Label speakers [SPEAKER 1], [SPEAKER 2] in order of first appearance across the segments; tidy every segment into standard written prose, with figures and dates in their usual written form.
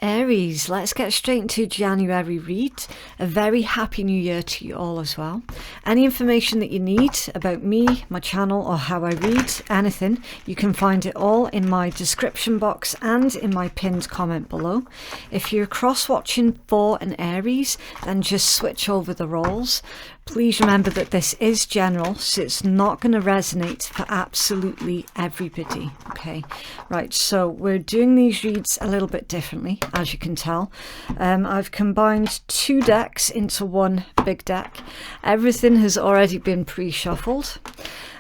[SPEAKER 1] Aries, let's get straight into January read. A very happy new year to you all as well. Any information that you need about me, my channel, or how I read, anything, you can find it all in my description box and in my pinned comment below. If you're cross-watching for an Aries, then just switch over the roles. Please remember that this is general, so it's not going to resonate for absolutely everybody. Okay, right, so we're doing these reads a little bit differently, as you can tell. I've combined two decks into one big deck. Everything has already been pre-shuffled.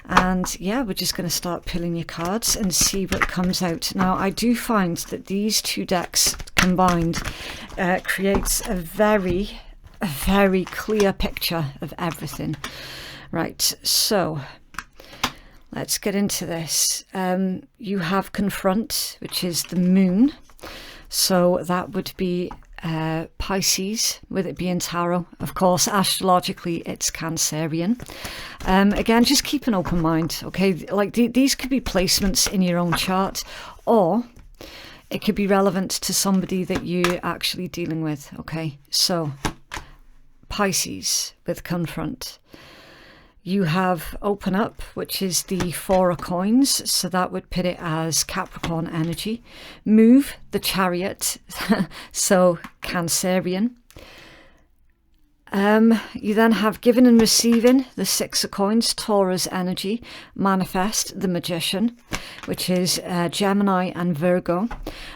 [SPEAKER 1] And yeah, we're just going to start pulling your cards and see what comes out. Now, I do find that these two decks combined creates a very clear picture of everything. Right, so let's get into this. You have confront, which is the moon. So that would be Pisces, with it being tarot. Of course, astrologically, it's Cancerian. Again, just keep an open mind, okay? Like these could be placements in your own chart, or it could be relevant to somebody that you're actually dealing with, okay? So Pisces with confront. You have open up, which is the Four of Coins, so that would put it as Capricorn energy. Move, the Chariot, so Cancerian. You then have giving and receiving, the Six of Coins, Taurus energy. Manifest, the Magician, which is Gemini and Virgo.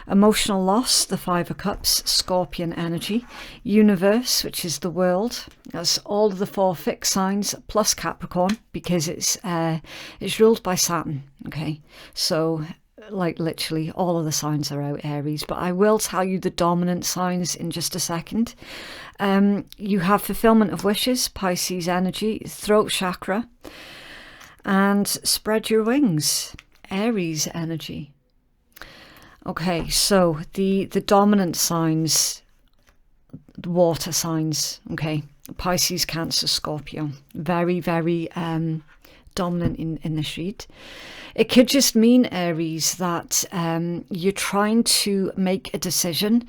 [SPEAKER 1] Emotional loss, the Five of Cups, Scorpion energy. Universe, which is the world. That's all of the four fixed signs plus Capricorn, because it's ruled by Saturn. Okay, so like literally all of the signs are out, Aries, but I will tell you the dominant signs in just a second. You have fulfillment of wishes, Pisces energy, throat chakra, and spread your wings, Aries energy. Okay, so the dominant signs, the water signs, okay, Pisces, Cancer, Scorpio, very dominant in this read. It could just mean, Aries, that you're trying to make a decision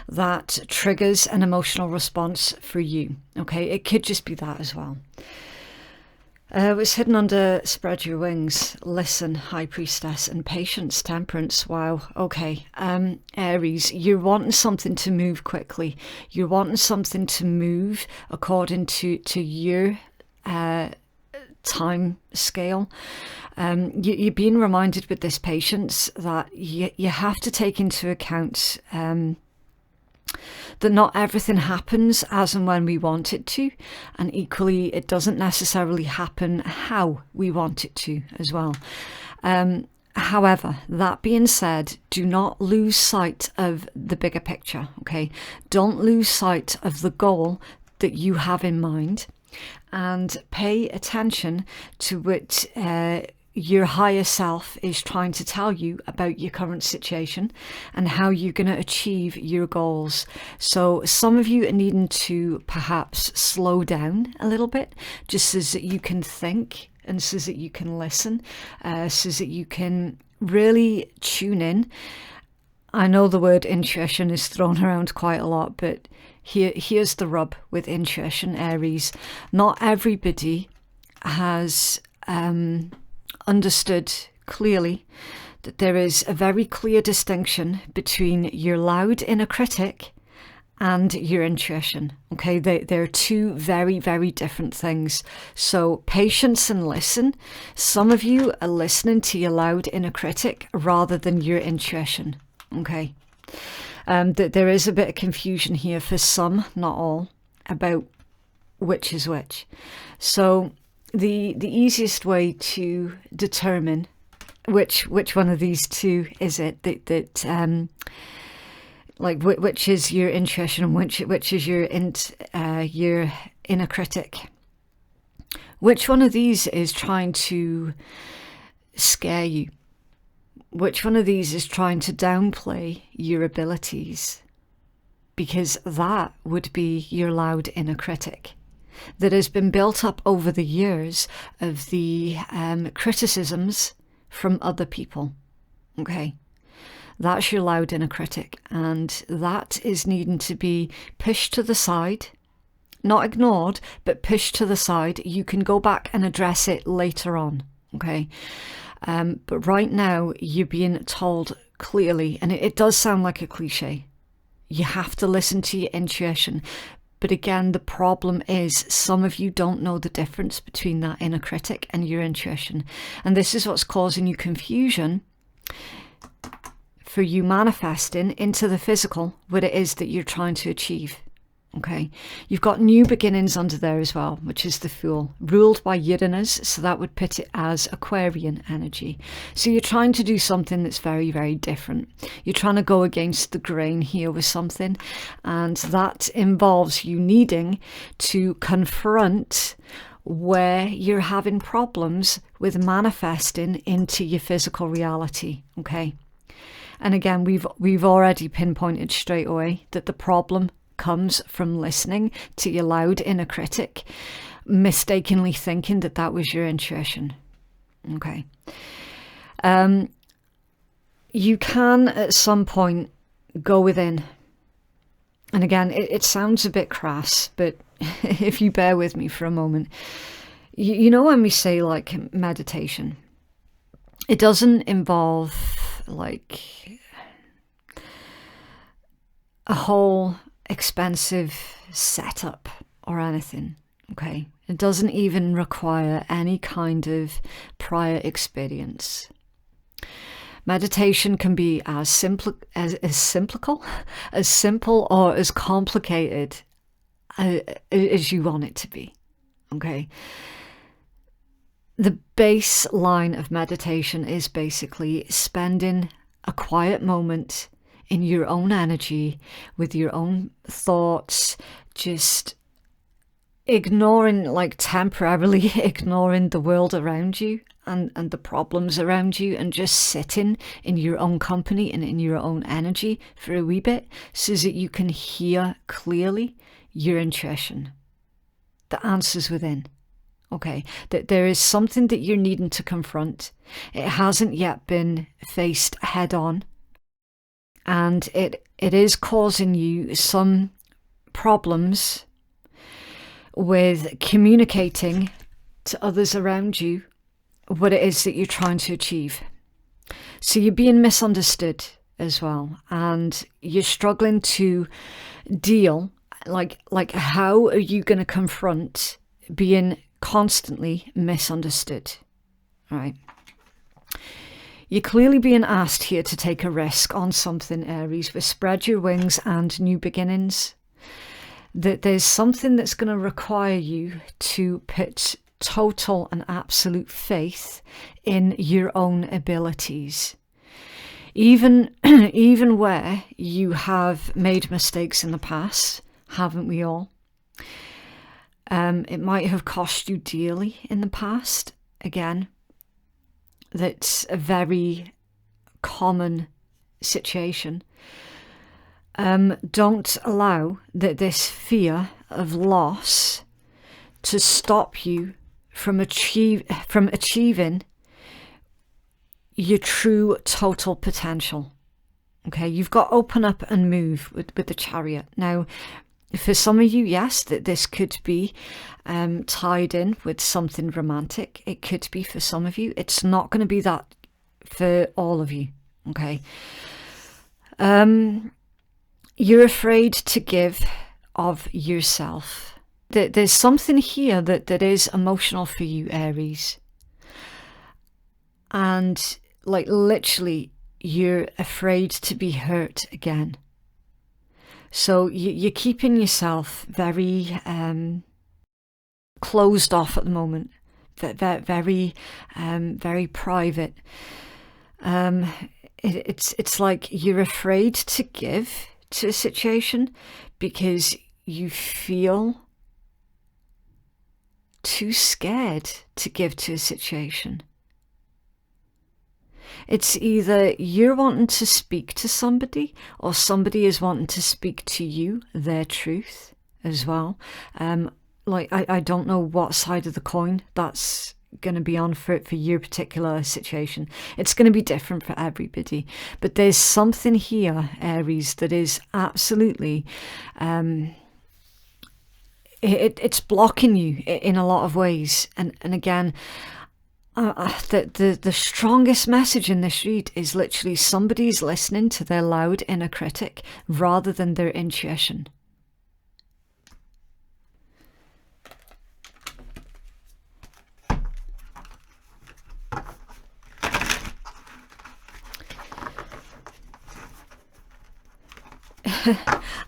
[SPEAKER 1] that triggers an emotional response for you. Okay, it could just be that as well. What's hidden under spread your wings? Listen, High Priestess, and patience, Temperance. Wow. Okay, Aries, you're wanting something to move quickly. You're wanting something to move according to your time scale. You're being reminded with this patience that you have to take into account that not everything happens as and when we want it to, and equally it doesn't necessarily happen how we want it to as well. However, that being said, do not lose sight of the bigger picture, okay? Don't lose sight of the goal that you have in mind, and pay attention to what your higher self is trying to tell you about your current situation and how you're going to achieve your goals. So some of you are needing to perhaps slow down a little bit, just so that you can think and so that you can listen, so that you can really tune in. I know the word intuition is thrown around quite a lot, but here's the rub with intuition, Aries. Not everybody has understood clearly that there is a very clear distinction between your loud inner critic and your intuition. Okay, they're two very different things. So patience and listen. Some of you are listening to your loud inner critic rather than your intuition. Okay, there is a bit of confusion here for some, not all, about which is which. So the easiest way to determine which one of these two is it that like which is your intuition and which is your inner critic. Which one of these is trying to scare you? Which one of these is trying to downplay your abilities? Because that would be your loud inner critic that has been built up over the years of the criticisms from other people. Okay, That's your loud inner critic, and that is needing to be pushed to the side, not ignored, but pushed to the side. You can go back and address it later on, okay? But right now you're being told clearly, and it does sound like a cliche, you have to listen to your intuition. But again, the problem is some of you don't know the difference between that inner critic and your intuition. And this is what's causing you confusion for you manifesting into the physical what it is that you're trying to achieve. Okay, you've got new beginnings under there as well, which is the Fool, ruled by Uranus, so that would put it as Aquarian energy. So you're trying to do something that's very, very different. You're trying to go against the grain here with something, and that involves you needing to confront where you're having problems with manifesting into your physical reality. Okay, and again, we've already pinpointed straight away that the problem comes from listening to your loud inner critic, mistakenly thinking that that was your intuition. Okay. You can at some point go within, and again, it sounds a bit crass, but if you bear with me for a moment, you know when we say like meditation, it doesn't involve like a whole expensive setup or anything. Okay, it doesn't even require any kind of prior experience. Meditation can be as simple or as complicated as you want it to be. Okay, the baseline of meditation is basically spending a quiet moment in your own energy, with your own thoughts, just ignoring, like temporarily ignoring the world around you and the problems around you, and just sitting in your own company and in your own energy for a wee bit, so that you can hear clearly your intuition, the answers within. Okay, that there is something that you're needing to confront. It hasn't yet been faced head on. And it is causing you some problems with communicating to others around you what it is that you're trying to achieve. So you're being misunderstood as well, and you're struggling to deal, like how are you going to confront being constantly misunderstood, right? You're clearly being asked here to take a risk on something, Aries, with spread your wings and new beginnings. That there's something that's going to require you to put total and absolute faith in your own abilities. Even where you have made mistakes in the past, haven't we all? It might have cost you dearly in the past, again. That's a very common situation. Don't allow this fear of loss to stop you from achieving your true total potential. Okay, you've got to open up and move with the Chariot. Now, for some of you, yes, that this could be tied in with something romantic. It could be for some of you. It's not going to be that for all of you. Okay. You're afraid to give of yourself. There's something here that is emotional for you, Aries. And like literally, you're afraid to be hurt again. So you're keeping yourself very closed off at the moment, very private. It's like you're afraid to give to a situation because you feel too scared to give to a situation. It's either you're wanting to speak to somebody or somebody is wanting to speak to you, their truth as well. Like, I don't know what side of the coin that's going to be on for your particular situation. It's going to be different for everybody. But there's something here, Aries, that is absolutely... it's blocking you in a lot of ways. And again, the strongest message in this read is literally somebody's listening to their loud inner critic rather than their intuition.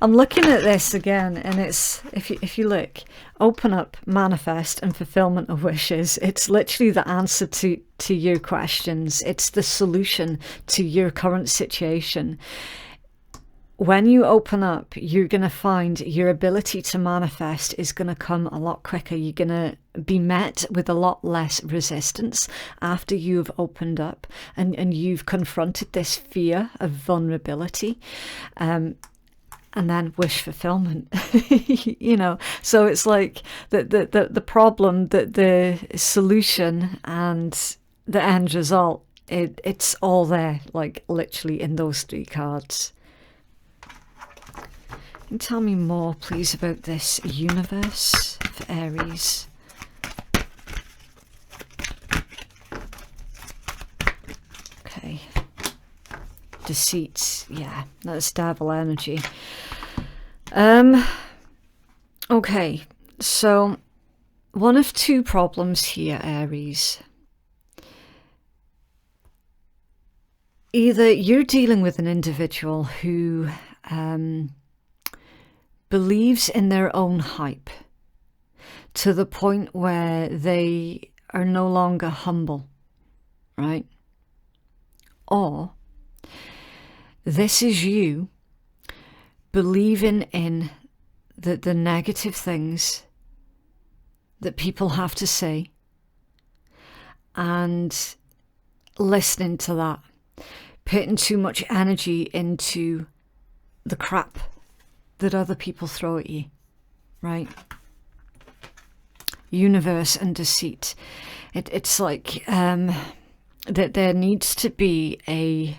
[SPEAKER 1] I'm looking at this again, and it's, if you look, open up, manifest, and fulfillment of wishes. It's literally the answer to your questions. It's the solution to your current situation. When you open up, you're going to find your ability to manifest is going to come a lot quicker. You're going to be met with a lot less resistance after you've opened up and you've confronted this fear of vulnerability. And then wish fulfillment, you know. So it's like the problem, the solution, and the end result. It's all there, like literally in those 3 cards. Can you tell me more, please, about this universe for Aries? Okay. Deceit, yeah, that's devil energy. Okay, so one of 2 problems here, Aries. Either you're dealing with an individual who believes in their own hype to the point where they are no longer humble, right? Or this is you believing in the negative things that people have to say and listening to that, putting too much energy into the crap that other people throw at you, right? Universe and deceit. It's like that there needs to be a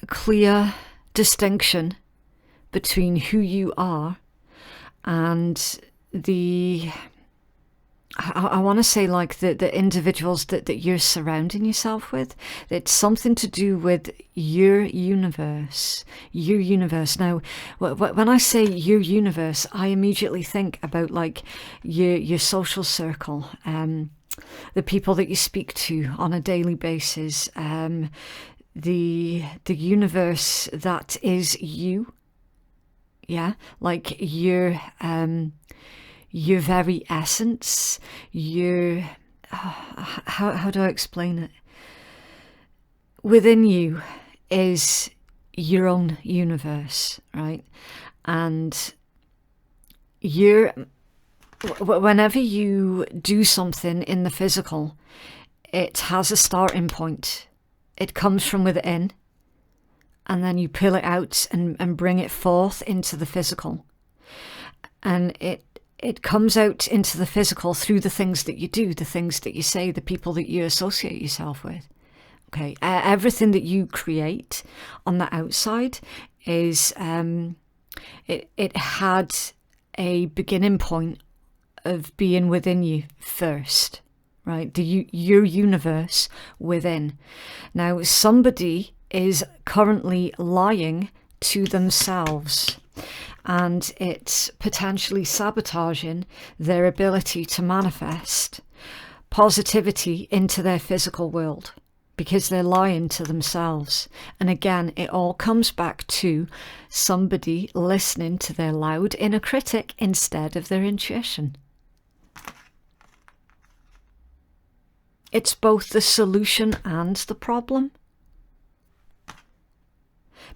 [SPEAKER 1] clear distinction between who you are and I want to say like the individuals that you're surrounding yourself with. It's something to do with your universe. Now, when I say your universe, I immediately think about like your social circle, the people that you speak to on a daily basis, the universe that is you. Yeah, like your very essence, your how do I explain it? Within you is your own universe, right? And whenever you do something in the physical, it has a starting point. It comes from within, and then you pull it out and bring it forth into the physical. And it comes out into the physical through the things that you do, the things that you say, the people that you associate yourself with. Okay, everything that you create on the outside is, it had a beginning point of being within you first, right? Your universe within. Now, somebody is currently lying to themselves, and it's potentially sabotaging their ability to manifest positivity into their physical world because they're lying to themselves. And again, it all comes back to somebody listening to their loud inner critic instead of their intuition. It's both the solution and the problem.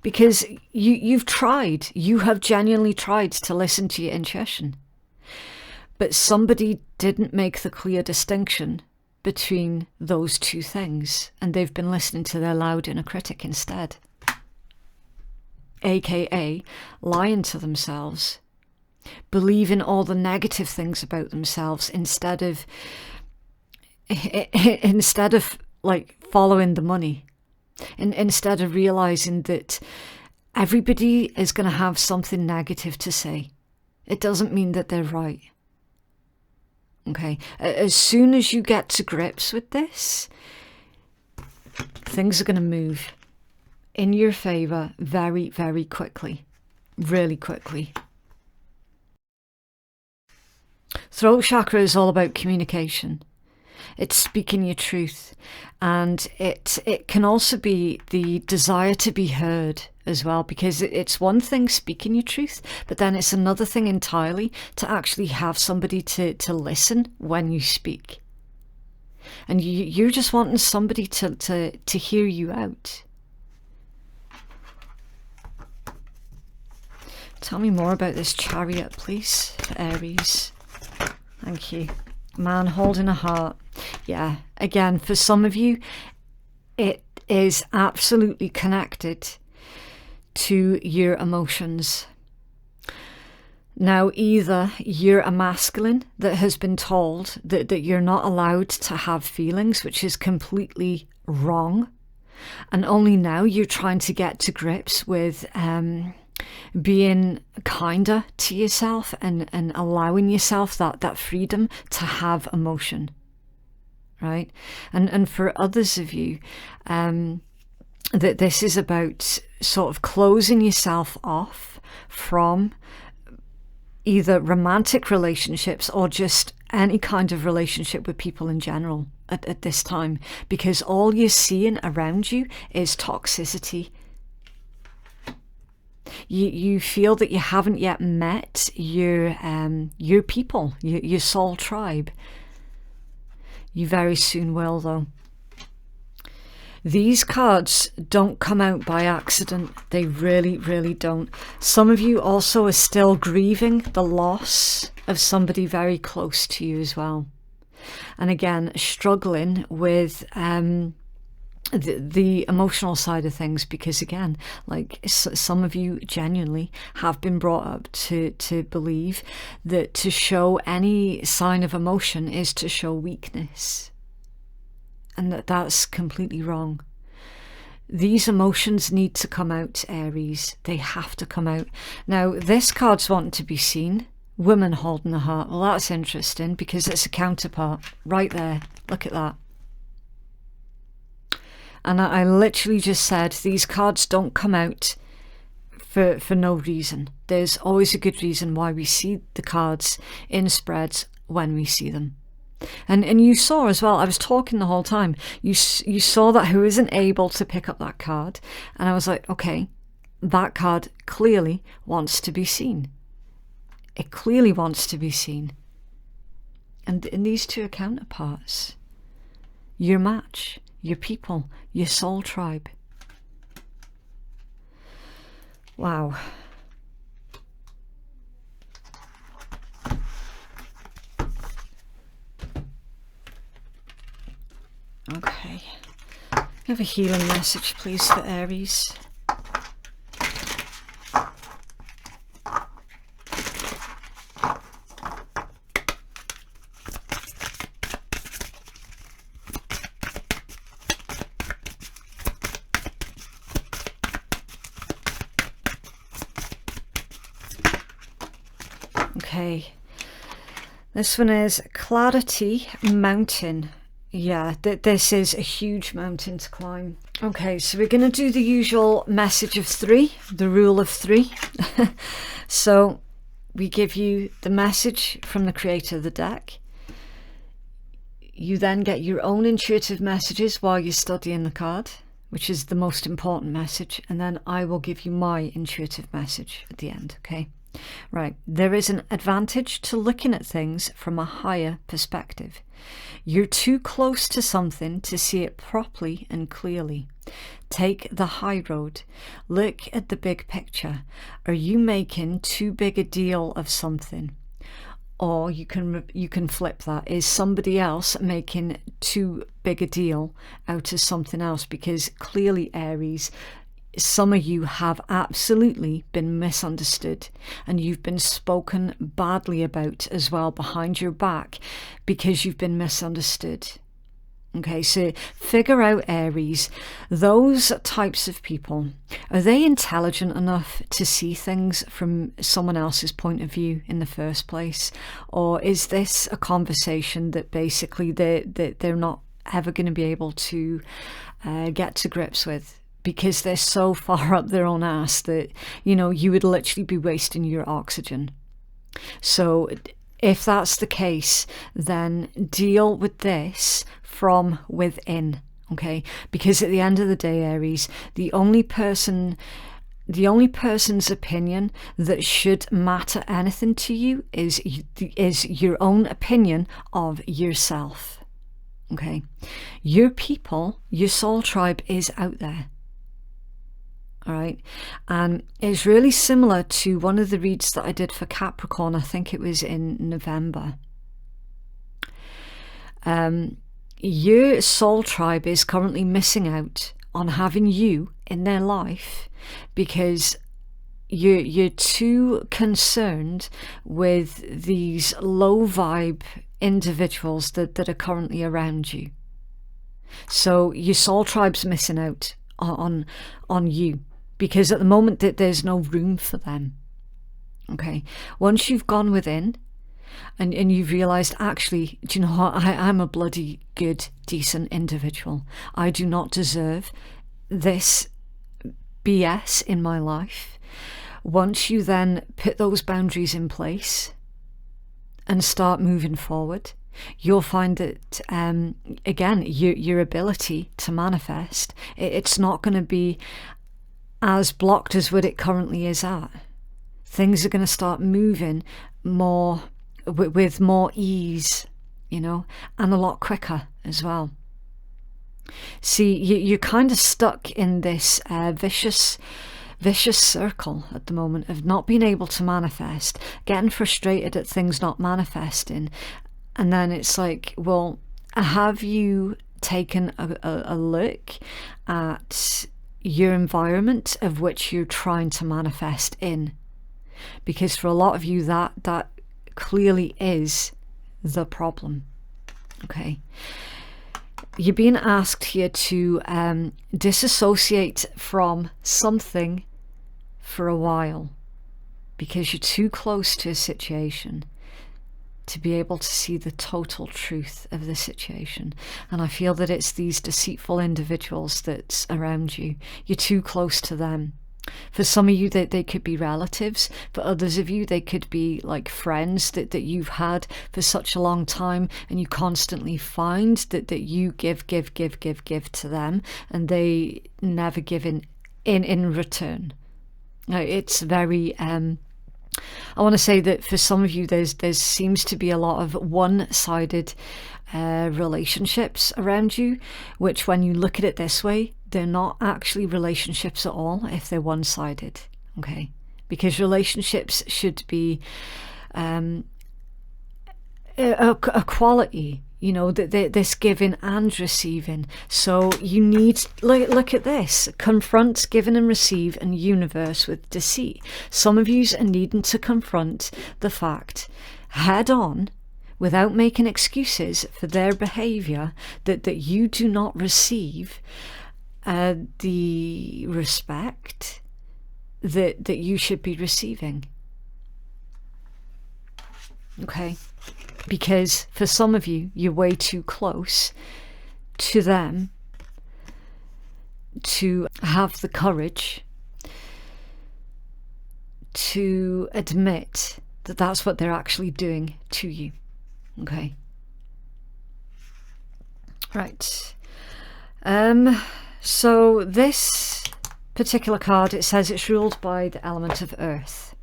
[SPEAKER 1] Because you have genuinely tried to listen to your intuition. But somebody didn't make the clear distinction between those 2 things, and they've been listening to their loud inner critic instead. AKA lying to themselves. believing all the negative things about themselves instead of like following the money, and instead of realizing that everybody is going to have something negative to say. It doesn't mean that they're right. Okay, as soon as you get to grips with this, things are going to move in your favor very, very quickly, really quickly. Throat chakra is all about communication. It's speaking your truth, and it can also be the desire to be heard as well, because it's one thing speaking your truth, but then it's another thing entirely to actually have somebody to listen when you speak. And you're just wanting somebody to hear you out. Tell me more about this Chariot, please, for Aries. Thank you. Man holding a heart. Yeah, again, for some of you, it is absolutely connected to your emotions. Now, either you're a masculine that has been told that you're not allowed to have feelings, which is completely wrong, and only now you're trying to get to grips with being kinder to yourself and allowing yourself that freedom to have emotion, right? And for others of you, that this is about sort of closing yourself off from either romantic relationships or just any kind of relationship with people in general at this time, because all you're seeing around you is toxicity. You feel that you haven't yet met your people, your soul tribe. You very soon will, though. These cards don't come out by accident. They really, really don't. Some of you also are still grieving the loss of somebody very close to you as well. And again, struggling with the emotional side of things, because again, like some of you genuinely have been brought up to believe that to show any sign of emotion is to show weakness, and that's completely wrong. These emotions need to come out, Aries. They have to come out. Now, this card's wanting to be seen. Woman holding the heart. Well, that's interesting because it's a counterpart right there. Look at that. And I literally just said these cards don't come out for no reason. There's always a good reason why we see the cards in spreads when we see them. And you saw as well, I was talking the whole time, you saw that who isn't able to pick up that card, and I was like, okay, that card clearly wants to be seen. It clearly wants to be seen. And these two are counterparts. Your match, your people, your soul tribe. Wow. Okay. Have a healing message, please, for Aries. Okay. This one is Clarity Mountain. Yeah, this is a huge mountain to climb. Okay, so we're going to do the usual message of 3, the rule of 3. So we give you the message from the creator of the deck. You then get your own intuitive messages while you're studying the card, which is the most important message. And then I will give you my intuitive message at the end, okay? Right, there is an advantage to looking at things from a higher perspective. You're too close to something to see it properly and clearly. Take the high road. Look at the big picture. Are you making too big a deal of something? Or you can flip that. Is somebody else making too big a deal out of something else? Because clearly, Aries, some of you have absolutely been misunderstood, and you've been spoken badly about as well behind your back because you've been misunderstood. Okay, so figure out, Aries, those types of people, are they intelligent enough to see things from someone else's point of view in the first place? Or is this a conversation that basically they're not ever going to be able to get to grips with, because they're so far up their own ass that, you know, you would literally be wasting your oxygen? So if that's the case, then deal with this from within, okay? Because at the end of the day, Aries, the only person's opinion that should matter anything to you is your own opinion of yourself, okay? Your people, your soul tribe is out there. All right, and it's really similar to one of the reads that I did for Capricorn. I think it was in November. Your soul tribe is currently missing out on having you in their life because you're too concerned with these low vibe individuals that are currently around you. So your soul tribe's missing out on you, because at the moment that there's no room for them. Okay, once you've gone within and you've realized, actually, do you know what, I'm a bloody good, decent individual. I do not deserve this BS in my life. Once you then put those boundaries in place and start moving forward, you'll find that, again, your ability to manifest, it's not going to be as blocked as what it currently is at. Things are going to start moving more with more ease, you know, and a lot quicker as well. See, you're kind of stuck in this vicious circle at the moment of not being able to manifest, getting frustrated at things not manifesting, and then it's like, well, have you taken a look at your environment of which you're trying to manifest in? Because for a lot of you, that clearly is the problem. Okay, you're being asked here to disassociate from something for a while because you're too close to a situation to be able to see the total truth of the situation. And I feel that it's these deceitful individuals that's around you. You're too close to them. For some of you, they could be relatives. For others of you, they could be like friends that you've had for such a long time, and you constantly find that you give to them, and they never give in return. Now, it's very I want to say that for some of you, there seems to be a lot of one-sided relationships around you, which, when you look at it this way, they're not actually relationships at all if they're one-sided, okay? Because relationships should be a quality, you know, this giving and receiving. So you need, look at this, confront, giving and receive, and universe with deceit. Some of you are needing to confront the fact head on, without making excuses for their behavior, that you do not receive the respect that you should be receiving. Okay, because for some of you, you're way too close to them to have the courage to admit that that's what they're actually doing to you. Okay, right. So this particular card, it says it's ruled by the element of earth.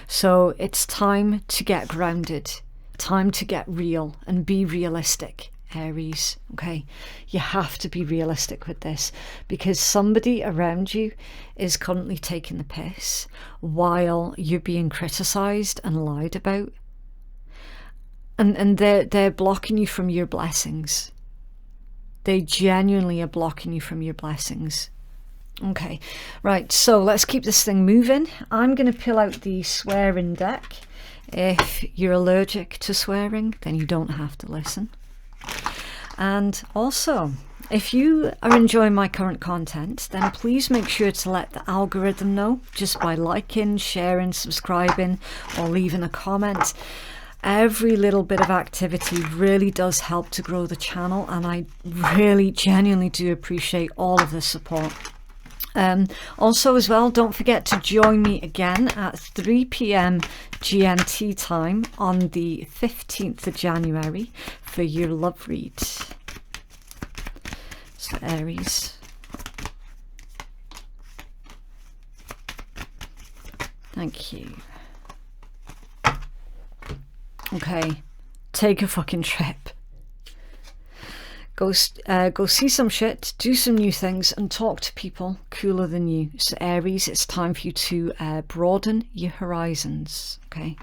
[SPEAKER 1] So it's time to get grounded, time to get real and be realistic, Aries. Okay, you have to be realistic with this, because somebody around you is currently taking the piss while you're being criticized and lied about, and they're blocking you from your blessings. They genuinely are blocking you from your blessings. Okay, right, so let's keep this thing moving. I'm going to pull out the swearing deck. If you're allergic to swearing, then you don't have to listen. And also, if you are enjoying my current content, then please make sure to let the algorithm know just by liking, sharing, subscribing, or leaving a comment. Every little bit of activity really does help to grow the channel, and I really genuinely do appreciate all of the support. Also as well, don't forget to join me again at 3 p.m. GMT time on the 15th of January for your love read. So Aries. Thank you. Okay, take a fucking trip. Go see some shit, do some new things, and talk to people cooler than you. So Aries, it's time for you to broaden your horizons, okay?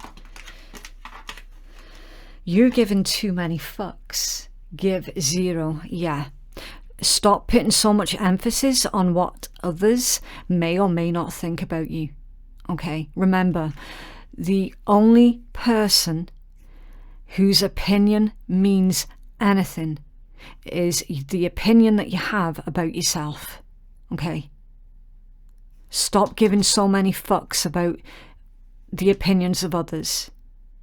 [SPEAKER 1] You're giving too many fucks. Give zero, yeah. Stop putting so much emphasis on what others may or may not think about you, okay? Remember, the only person whose opinion means anything is the opinion that you have about yourself, okay? Stop giving so many fucks about the opinions of others,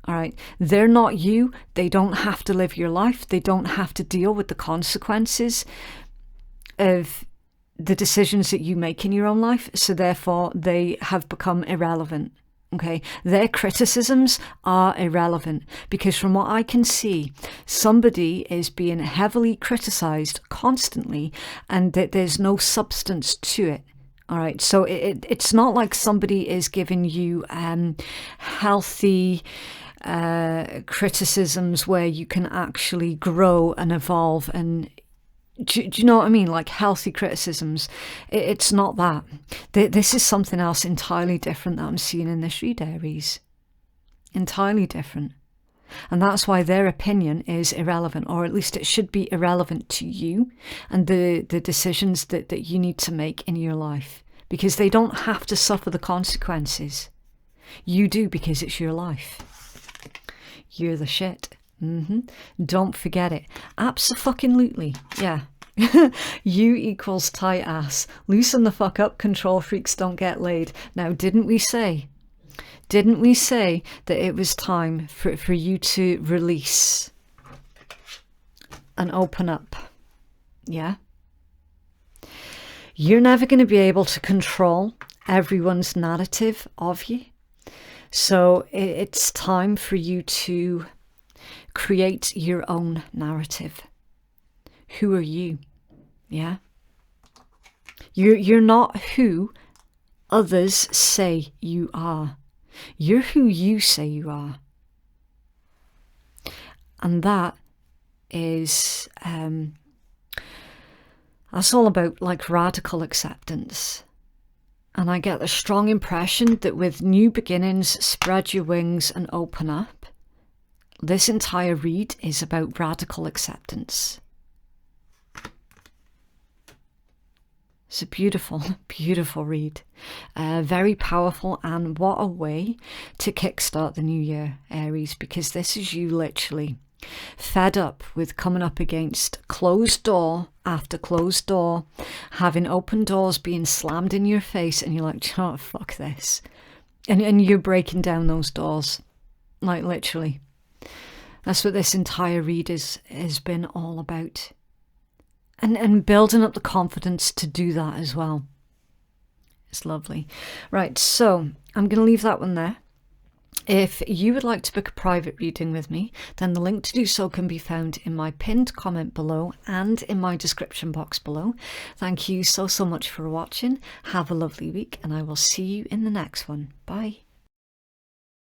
[SPEAKER 1] all right? They're not you. They don't have to live your life. They don't have to deal with the consequences of the decisions that you make in your own life, so therefore they have become irrelevant. Okay, their criticisms are irrelevant because from what I can see, somebody is being heavily criticized constantly and that there's no substance to it. All right, so it's not like somebody is giving you healthy criticisms where you can actually grow and evolve and do you know what I mean? Like healthy criticisms. It's not that. This is something else entirely different that I'm seeing in this read, Aries. Entirely different. And that's why their opinion is irrelevant, or at least it should be irrelevant to you and the decisions that you need to make in your life. Because they don't have to suffer the consequences. You do because it's your life. You're the shit. Don't forget it. Abso-fucking-lutely. Yeah. You equals tight ass. Loosen the fuck up, control freaks don't get laid. Now, didn't we say that it was time for you to release and open up? Yeah? You're never going to be able to control everyone's narrative of you. So it's time for you to create your own narrative. Who are you? Yeah? You're not who others say you are. You're who you say you are. And that is, that's all about like radical acceptance. And I get the strong impression that with new beginnings, spread your wings and open up. This entire read is about radical acceptance. It's a beautiful, beautiful read. Very powerful, and what a way to kickstart the new year, Aries, because this is you literally fed up with coming up against closed door after closed door, having open doors being slammed in your face, and you're like, do you know what, fuck this. And you're breaking down those doors, like literally. That's what this entire read has been all about. And building up the confidence to do that as well. It's lovely. Right, so I'm going to leave that one there. If you would like to book a private reading with me, then the link to do so can be found in my pinned comment below and in my description box below. Thank you so much for watching. Have a lovely week, and I will see you in the next one. Bye.